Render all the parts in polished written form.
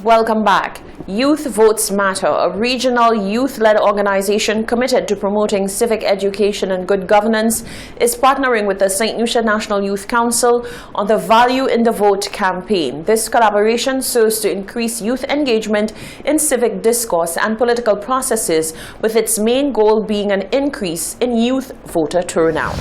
Welcome back. Youth Votes Matter, a regional youth-led organization committed to promoting civic education and good governance, is partnering with the St. Lucia National Youth Council on the Value in the Vote campaign. This collaboration serves to increase youth engagement in civic discourse and political processes, with its main goal being an increase in youth voter turnout.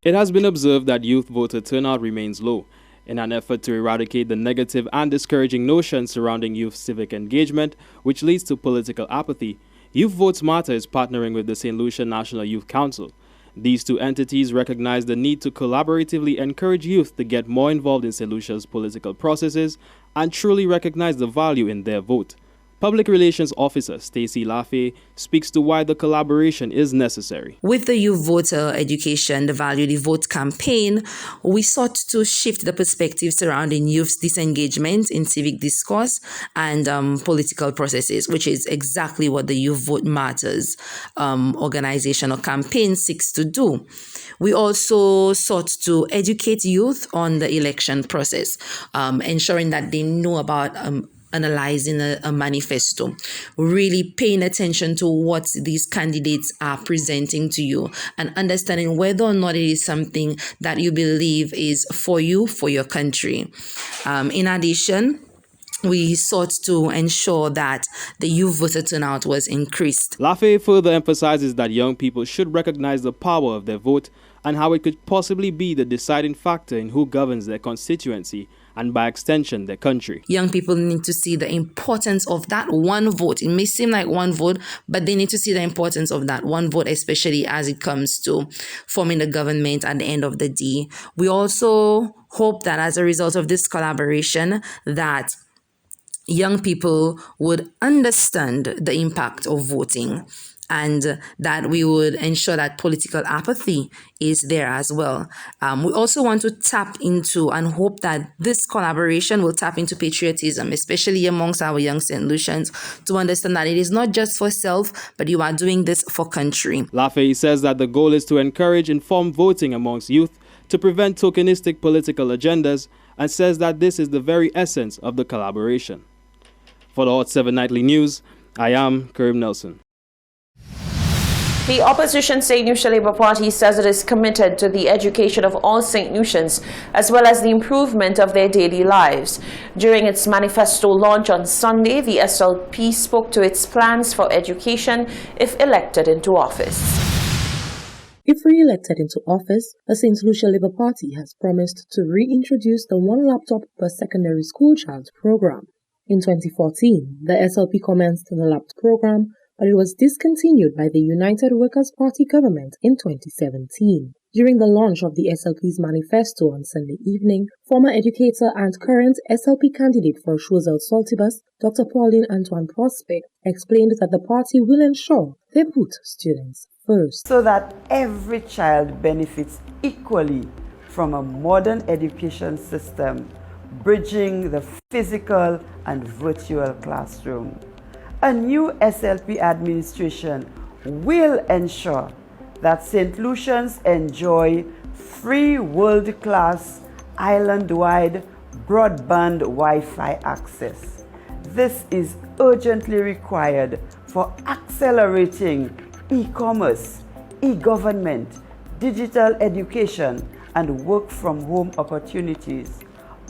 It has been observed that youth voter turnout remains low. In an effort to eradicate the negative and discouraging notions surrounding youth civic engagement, which leads to political apathy, Youth Votes Matter is partnering with the St. Lucia National Youth Council. These two entities recognize the need to collaboratively encourage youth to get more involved in St. Lucia's political processes and truly recognize the value in their vote. Public Relations Officer Stacey Lafay speaks to why the collaboration is necessary. With the Youth Voter Education, the Value the Vote campaign, we sought to shift the perspective surrounding youth's disengagement in civic discourse and political processes, which is exactly what the Youth Vote Matters organization or campaign seeks to do. We also sought to educate youth on the election process, ensuring that they know about analyzing a manifesto, really paying attention to what these candidates are presenting to you and understanding whether or not it is something that you believe is for you, for your country. In addition, we sought to ensure that the youth voter turnout was increased. Lafay further emphasizes that young people should recognize the power of their vote and how it could possibly be the deciding factor in who governs their constituency and by extension their country. Young people need to see the importance of that one vote. It may seem like one vote, but they need to see the importance of that one vote, especially as it comes to forming the government at the end of the day. We also hope that as a result of this collaboration, that young people would understand the impact of voting, and that we would ensure that political apathy is there as well. We also want to tap into and hope that this collaboration will tap into patriotism, especially amongst our young St. Lucians, to understand that it is not just for self, but you are doing this for country. Lafay says that the goal is to encourage informed voting amongst youth to prevent tokenistic political agendas, and says that this is the very essence of the collaboration. For the Hot 7 Nightly News, I am Karim Nelson. The opposition St. Lucia Labour Party says it is committed to the education of all St. Lucians as well as the improvement of their daily lives. During its manifesto launch on Sunday, the SLP spoke to its plans for education if elected into office. If re-elected into office, the St. Lucia Labour Party has promised to reintroduce the one laptop per secondary school child program. In 2014, the SLP commenced the LAPT program, but it was discontinued by the United Workers' Party government in 2017. During the launch of the SLP's manifesto on Sunday evening, former educator and current SLP candidate for Choiseul Saltibus, Dr. Pauline Antoine Prosper, explained that the party will ensure they put students first. So that every child benefits equally from a modern education system, bridging the physical and virtual classroom. A new SLP administration will ensure that St. Lucians enjoy free world-class island-wide broadband Wi-Fi access. This is urgently required for accelerating e-commerce, e-government, digital education, and work-from-home opportunities,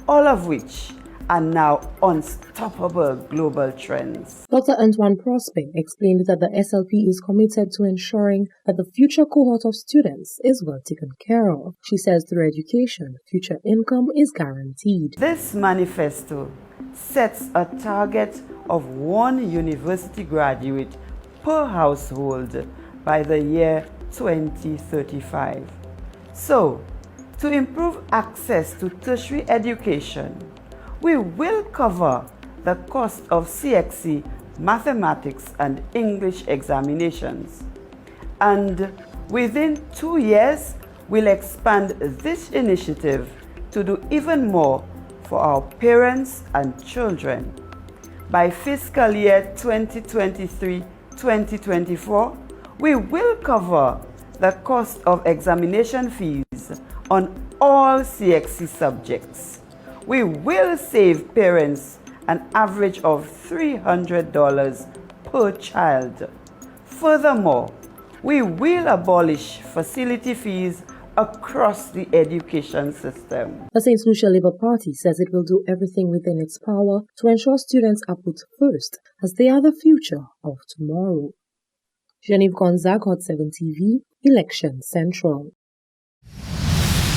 all of which are now unstoppable global trends. Dr. Antoine Prosper explained that the SLP is committed to ensuring that the future cohort of students is well taken care of. She says through education, future income is guaranteed. This manifesto sets a target of one university graduate per household by the year 2035. So, to improve access to tertiary education, we will cover the cost of CXC mathematics and English examinations. And within 2 years, we'll expand this initiative to do even more for our parents and children. By fiscal year 2023-2024, we will cover the cost of examination fees on all CXC subjects. We will save parents an average of $300 per child. Furthermore, we will abolish facility fees across the education system. The St. Lucia Labour Party says it will do everything within its power to ensure students are put first, as they are the future of tomorrow. Genevieve Gonzague, Hot 7 TV, Election Central.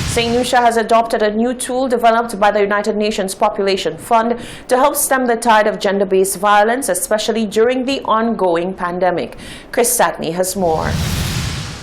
St. Lucia has adopted a new tool developed by the United Nations Population Fund to help stem the tide of gender-based violence, especially during the ongoing pandemic. Chris Statney has more.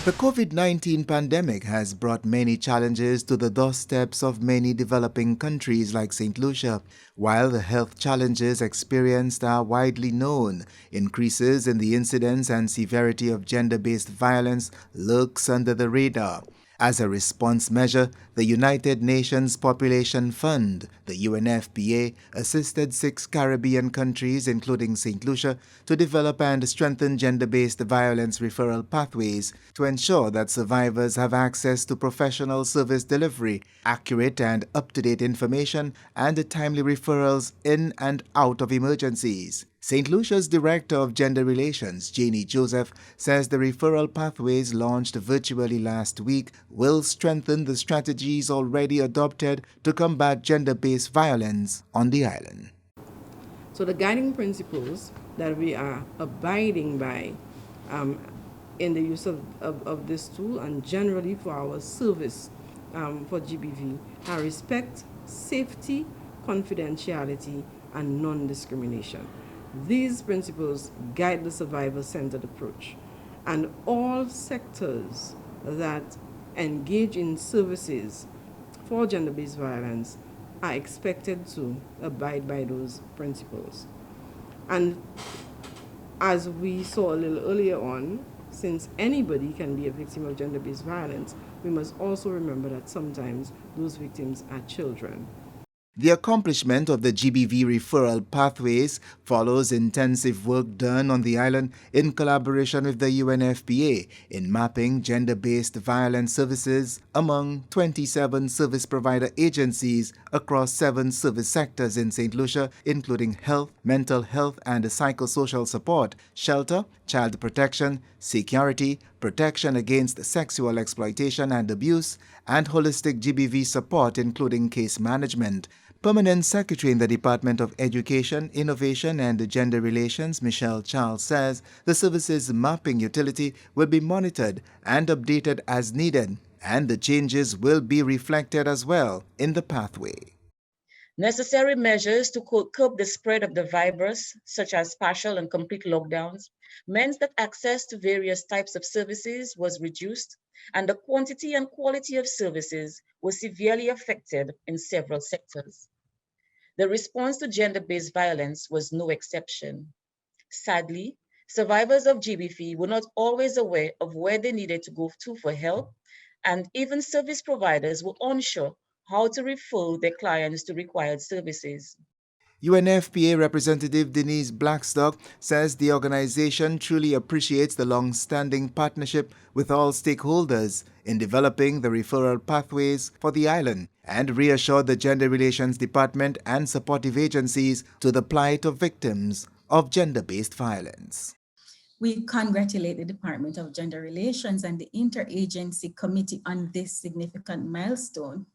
The COVID-19 pandemic has brought many challenges to the doorsteps of many developing countries like St. Lucia. While the health challenges experienced are widely known, increases in the incidence and severity of gender-based violence lurks under the radar. As a response measure, the United Nations Population Fund, the UNFPA, assisted 6 Caribbean countries, including St. Lucia, to develop and strengthen gender-based violence referral pathways to ensure that survivors have access to professional service delivery, accurate and up-to-date information, and timely referrals in and out of emergencies. St. Lucia's Director of Gender Relations, Janie Joseph, says the referral pathways launched virtually last week will strengthen the strategies already adopted to combat gender-based violence on the island. So the guiding principles that we are abiding by in the use of this tool and generally for our service for GBV are respect, safety, confidentiality, and non-discrimination. These principles guide the survivor-centered approach, and all sectors that engage in services for gender-based violence are expected to abide by those principles. And as we saw a little earlier on, since anybody can be a victim of gender-based violence, we must also remember that sometimes those victims are children. The accomplishment of the GBV referral pathways follows intensive work done on the island in collaboration with the UNFPA in mapping gender-based violence services among 27 service provider agencies across 7 service sectors in St. Lucia, including health, mental health and psychosocial support, shelter, child protection, security, protection against sexual exploitation and abuse, and holistic GBV support, including case management. Permanent Secretary in the Department of Education, Innovation and Gender Relations, Michelle Charles, says the service's mapping utility will be monitored and updated as needed, and the changes will be reflected as well in the pathway. Necessary measures to curb the spread of the virus, such as partial and complete lockdowns, meant that access to various types of services was reduced, and the quantity and quality of services was severely affected in several sectors. The response to gender-based violence was no exception. Sadly, survivors of GBV were not always aware of where they needed to go to for help, and even service providers were unsure how to refer their clients to required services. UNFPA Representative Denise Blackstock says the organization truly appreciates the long-standing partnership with all stakeholders in developing the referral pathways for the island, and reassured the Gender Relations Department and supportive agencies to the plight of victims of gender-based violence. We congratulate the Department of Gender Relations and the Interagency Committee on this significant milestone,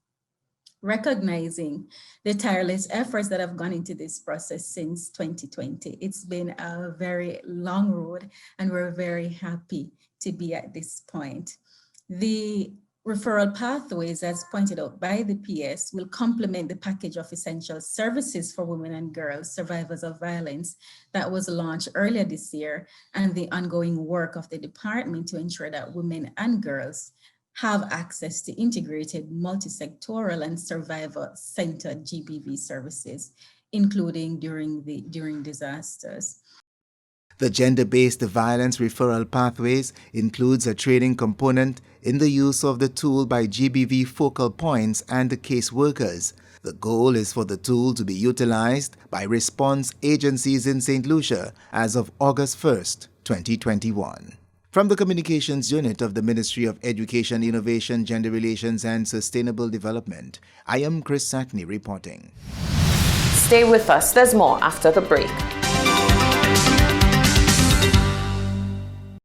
recognizing the tireless efforts that have gone into this process since 2020. It's been a very long road, and we're very happy to be at this point. The referral pathways, as pointed out by the PS, will complement the package of essential services for women and girls, survivors of violence, that was launched earlier this year, and the ongoing work of the department to ensure that women and girls have access to integrated, multi-sectoral and survivor-centered GBV services, including during disasters. The gender-based violence referral pathways includes a training component in the use of the tool by GBV focal points and the caseworkers. The goal is for the tool to be utilized by response agencies in St. Lucia as of August 1st, 2021. From the Communications Unit of the Ministry of Education, Innovation, Gender Relations and Sustainable Development, I am Chris Statney reporting. Stay with us. There's more after the break.